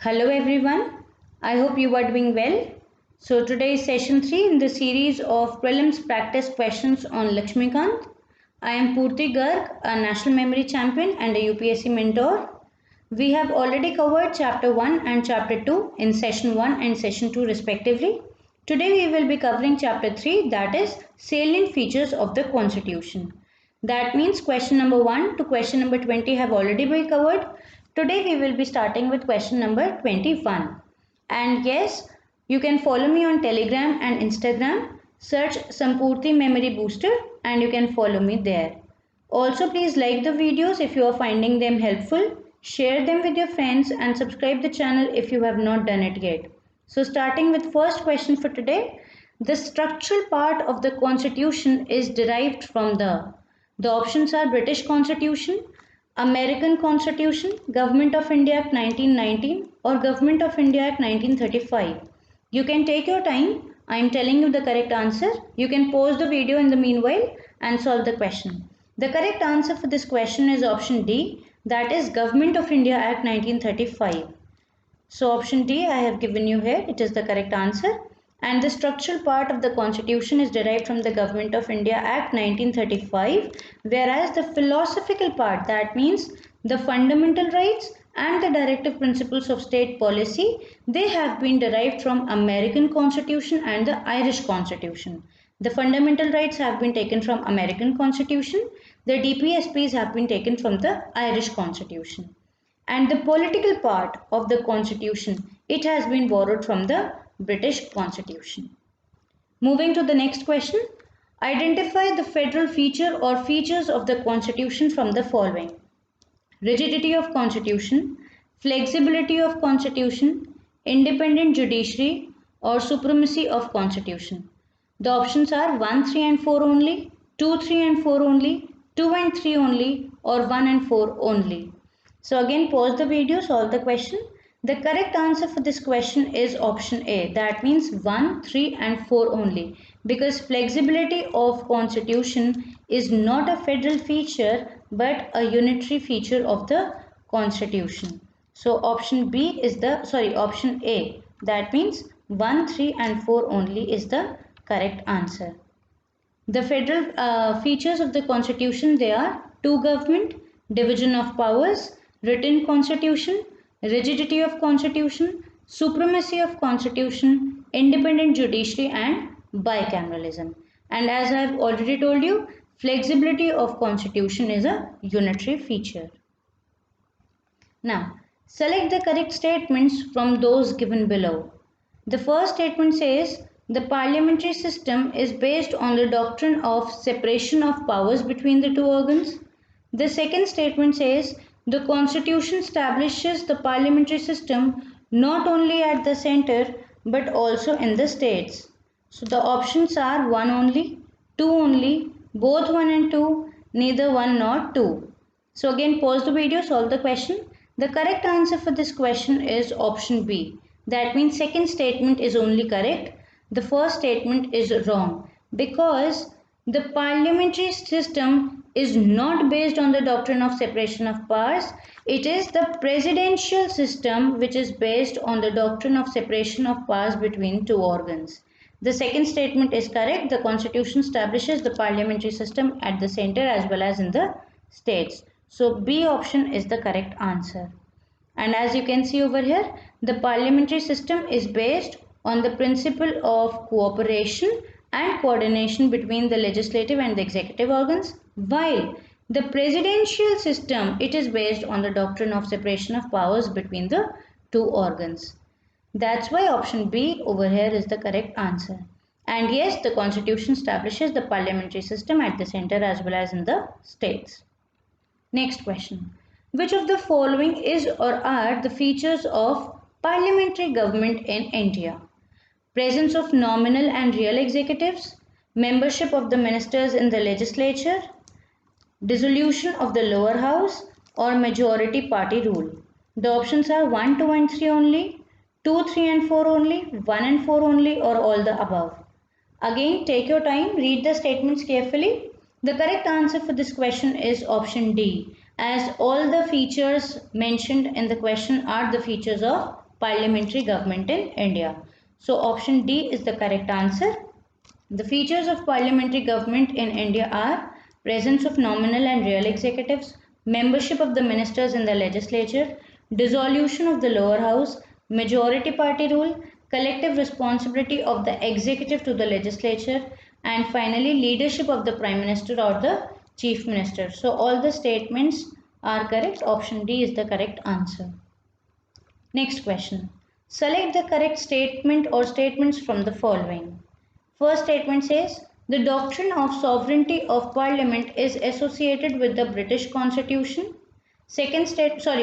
Hello everyone, I hope you are doing well. So today is session 3 in the series of prelims practice questions on Lakshmikant. I am Purti Garg, a National Memory Champion and a UPSC mentor. We have already covered chapter 1 and chapter 2 in session 1 and session 2 respectively. Today we will be covering chapter 3, that is salient features of the constitution. That means question number 1 to question number 20 have already been covered. Today we will be starting with question number 21. And yes, you can follow me on Telegram and Instagram. Search Sampurti Memory Booster and you can follow me there. Also, please like the videos if you are finding them helpful. Share them with your friends and subscribe the channel if you have not done it yet. So starting with first question for today, the structural part of the constitution is derived from the options are British Constitution, American Constitution, Government of India Act 1919 or Government of India Act 1935. You can take your time. I am telling you the correct answer. You can pause the video in the meanwhile and solve the question. The correct answer for this question is option D, that is Government of India Act 1935. So option D I have given you here, it is the correct answer. And the structural part of the constitution is derived from the Government of India Act 1935, whereas the philosophical part, that means the fundamental rights and the directive principles of state policy, they have been derived from American Constitution and the Irish Constitution. The fundamental rights have been taken from American Constitution, the DPSPs have been taken from the Irish Constitution. And the political part of the constitution, it has been borrowed from the British Constitution. Moving to the next question, identify the federal feature or features of the constitution from the following: rigidity of constitution, flexibility of constitution, independent judiciary or supremacy of constitution. The options are 1, 3 and 4 only, 2, 3 and 4 only, 2 and 3 only or 1 and 4 only. So again pause the video, solve the question. The correct answer for this question is option A, that means 1, 3 and 4 only, because flexibility of constitution is not a federal feature but a unitary feature of the constitution. So option option A, that means 1, 3 and 4 only is the correct answer. The federal features of the constitution, they are two government, division of powers, written constitution, rigidity of constitution, supremacy of constitution, independent judiciary and bicameralism. And as I have already told you, flexibility of constitution is a unitary feature. Now, select the correct statements from those given below. The first statement says, the parliamentary system is based on the doctrine of separation of powers between the two organs. The second statement says, the constitution establishes the parliamentary system not only at the center but also in the states. So the options are 1 only, 2 only, both 1 and 2, neither 1 nor 2. So again pause the video, solve the question. The correct answer for this question is option B. That means second statement is only correct. The first statement is wrong because the parliamentary system is not based on the doctrine of separation of powers. It is the presidential system which is based on the doctrine of separation of powers between two organs. The second statement is correct. The constitution establishes the parliamentary system at the center as well as in the states. So B option is the correct answer. And as you can see over here, the parliamentary system is based on the principle of cooperation and coordination between the legislative and the executive organs, while the presidential system, it is based on the doctrine of separation of powers between the two organs. That's why option B over here is the correct answer. And yes, the constitution establishes the parliamentary system at the center as well as in the states. Next question. Which of the following is or are the features of parliamentary government in India? Presence of nominal and real executives, membership of the ministers in the legislature, dissolution of the lower house or majority party rule. The options are 1, 2 and 3 only, 2, 3 and 4 only, 1 and 4 only or all the above. Again take your time, read the statements carefully. The correct answer for this question is option D, as all the features mentioned in the question are the features of parliamentary government in India. So option D is the correct answer. The features of parliamentary government in India are presence of nominal and real executives, membership of the ministers in the legislature, dissolution of the lower house, majority party rule, collective responsibility of the executive to the legislature, and finally leadership of the prime minister or the chief minister. So all the statements are correct. Option D is the correct answer. Next question. Select the correct statement or statements from the following. First statement says, the doctrine of sovereignty of parliament is associated with the British Constitution.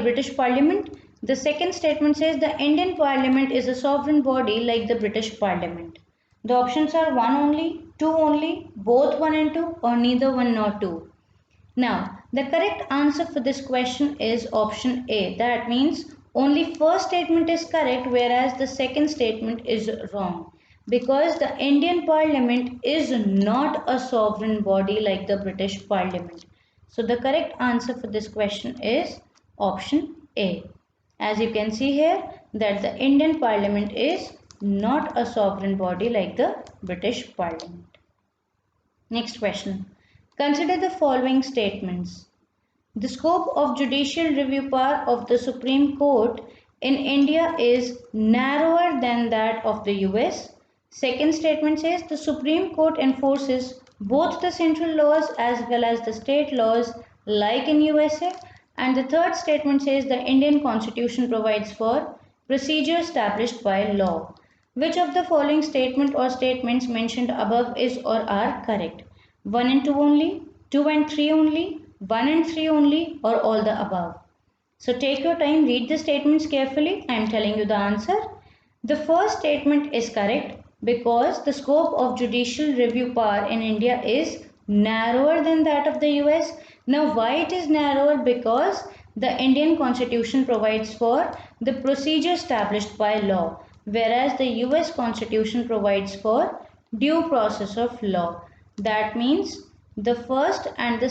British Parliament. The second statement says the Indian Parliament is a sovereign body like the British Parliament. The options are one only, two only, both one and two, or neither one nor two. Now, the correct answer for this question is option A. That means only first statement is correct, whereas the second statement is wrong. Because the Indian Parliament is not a sovereign body like the British Parliament. So the correct answer for this question is option A. As you can see here that the Indian Parliament is not a sovereign body like the British Parliament. Next question. Consider the following statements. The scope of judicial review power of the Supreme Court in India is narrower than that of the US. Second statement says the Supreme Court enforces both the central laws as well as the state laws like in USA. And the third statement says the Indian Constitution provides for procedure established by law. Which of the following statement or statements mentioned above is or are correct? 1 and 2 only, 2 and 3 only, 1 and 3 only, or all the above? So take your time, read the statements carefully. I am telling you the answer. The first statement is correct because the scope of judicial review power in India is narrower than that of the US. Now why it is narrower? Because the Indian Constitution provides for the procedure established by law, whereas the US Constitution provides for due process of law. That means the first and the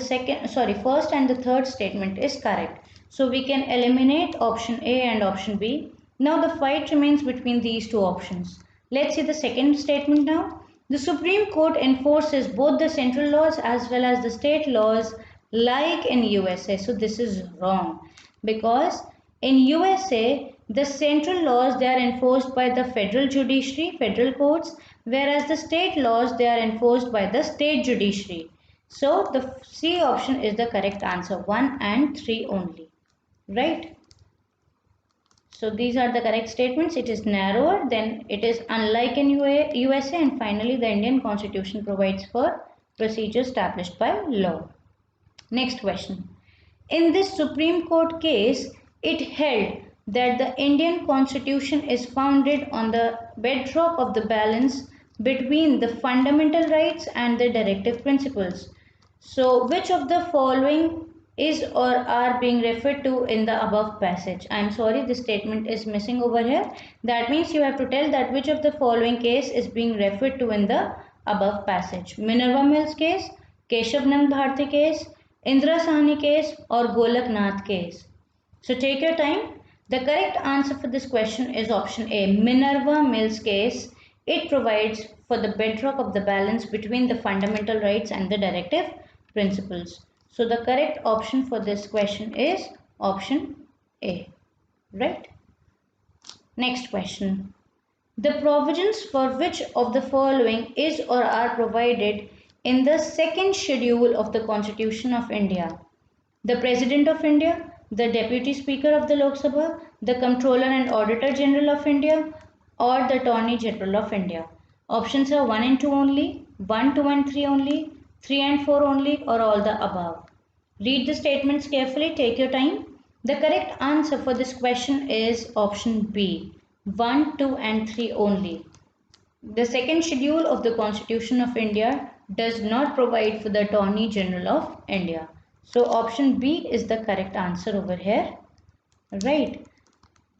third statement is correct. So we can eliminate option A and option B. Now the fight remains between these two options. Let's see the second statement now. The Supreme Court enforces both the central laws as well as the state laws like in USA. So this is wrong because in USA the central laws they are enforced by the federal judiciary, federal courts, whereas the state laws they are enforced by the state judiciary. So the C option is the correct answer, 1 and 3 only, right? So these are the correct statements. It is narrower, then it is unlike in USA, and finally the Indian Constitution provides for procedure established by law. Next question. In this Supreme Court case, it held that the Indian Constitution is founded on the bedrock of the balance between the fundamental rights and the directive principles. So which of the following is or are being referred to in the above passage? I am sorry, this statement is missing over here. That means you have to tell that which of the following case is being referred to in the above passage. Minerva Mills case, Keshav Nand Bharti case, Indira Sahni case, or Golak Nath case. So take your time. The correct answer for this question is option A, Minerva Mills case. It provides for the bedrock of the balance between the fundamental rights and the directive principles. So the correct option for this question is option A, right? Next question. The provisions for which of the following is or are provided in the second schedule of the Constitution of India? The President of India, the Deputy Speaker of the Lok Sabha, the Comptroller and Auditor General of India, or the Attorney General of India? Options are 1 and 2 only, 1, 2 and 3 only, 3 and 4 only, or all the above. Read the statements carefully, take your time. The correct answer for this question is option B, 1, 2 and 3 only. The second schedule of the Constitution of India does not provide for the Attorney General of India. So option B is the correct answer over here, right?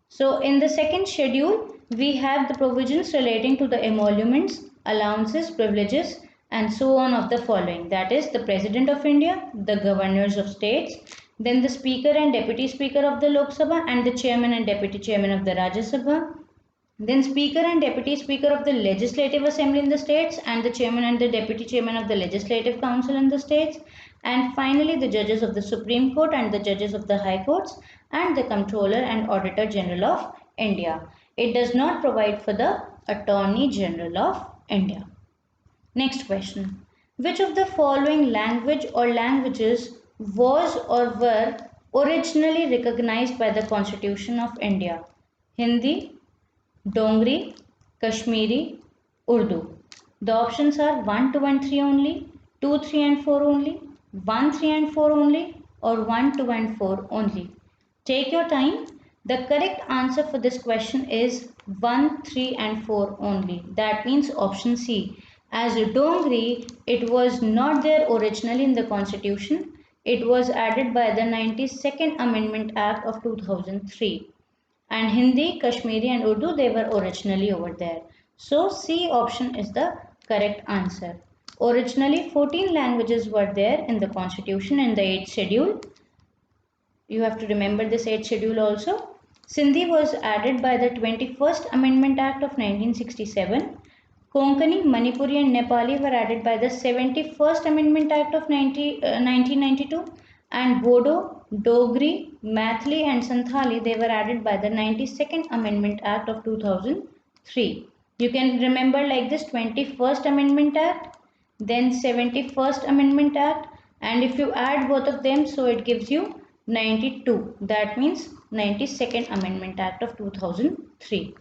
So in the second schedule, we have the provisions relating to the emoluments, allowances, privileges, and so on of the following. That is the President of India, the governors of states, then the Speaker and Deputy Speaker of the Lok Sabha, and the Chairman and Deputy Chairman of the Rajya Sabha. Then Speaker and Deputy Speaker of the Legislative Assembly in the states, and the Chairman and the Deputy Chairman of the Legislative Council in the states. And finally, the judges of the Supreme Court and the judges of the High Courts, and the Comptroller and Auditor General of India. It does not provide for the Attorney General of India. Next question. Which of the following language or languages was or were originally recognized by the Constitution of India? Hindi, Dongri, Kashmiri, Urdu. The options are 1, 2 and 3 only, 2, 3 and 4 only, 1, 3 and 4 only, or 1, 2 and 4 only. Take your time. The correct answer for this question is 1, 3 and 4 only. That means option C. As Dongri, it was not there originally in the Constitution. It was added by the 92nd Amendment Act of 2003. And Hindi, Kashmiri and Urdu, they were originally over there. So C option is the correct answer. Originally 14 languages were there in the Constitution in the 8th schedule. You have to remember this 8th schedule also. Sindhi was added by the 21st Amendment Act of 1967. Konkani, Manipuri and Nepali were added by the 71st Amendment Act of 1992. And Bodo, Dogri, Mathili and Santhali, they were added by the 92nd Amendment Act of 2003. You can remember like this: 21st Amendment Act, then 71st Amendment Act, and if you add both of them, so it gives you 92. That means 92nd Amendment Act of 2003.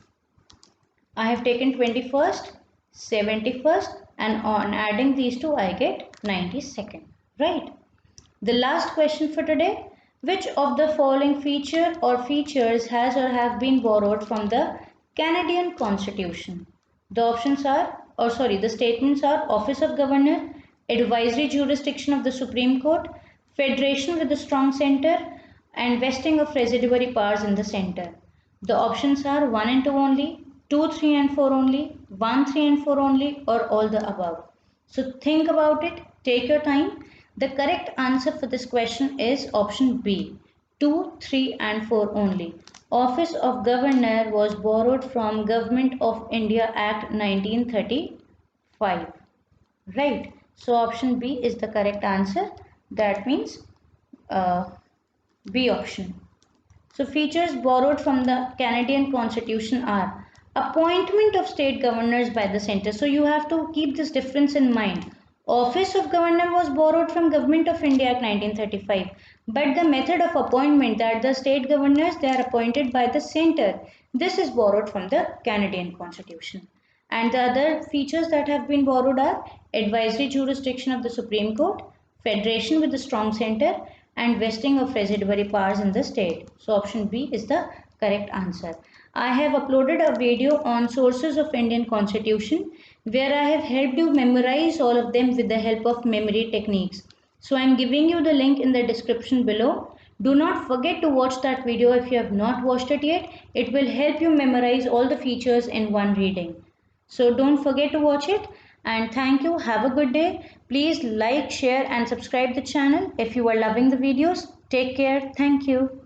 I have taken 21st, 71st, and on adding these two I get 92nd. Right? The last question for today. Which of the following feature or features has or have been borrowed from the Canadian Constitution? The options are, the statements are: Office of Governor, advisory jurisdiction of the Supreme Court, federation with a strong center, and vesting of residuary powers in the center. The options are 1 and 2 only, 2, 3 and 4 only, 1, 3 and 4 only, or all the above. So think about it, take your time. The correct answer for this question is option B, 2, 3 and 4 only. Office of Governor was borrowed from Government of India Act 1935. Right. So option B is the correct answer. That means B option. So features borrowed from the Canadian Constitution are: appointment of state governors by the centre. So you have to keep this difference in mind. Office of Governor was borrowed from Government of India Act 1935, but the method of appointment, that the state governors, they are appointed by the centre, this is borrowed from the Canadian Constitution. And the other features that have been borrowed are advisory jurisdiction of the Supreme Court, federation with a strong centre, and vesting of residuary powers in the state. So option B is the correct answer. I have uploaded a video on sources of Indian Constitution where I have helped you memorize all of them with the help of memory techniques. So I am giving you the link in the description below. Do not forget to watch that video if you have not watched it yet. It will help you memorize all the features in one reading. So don't forget to watch it, and thank you. Have a good day. Please like, share and subscribe the channel if you are loving the videos. Take care. Thank you.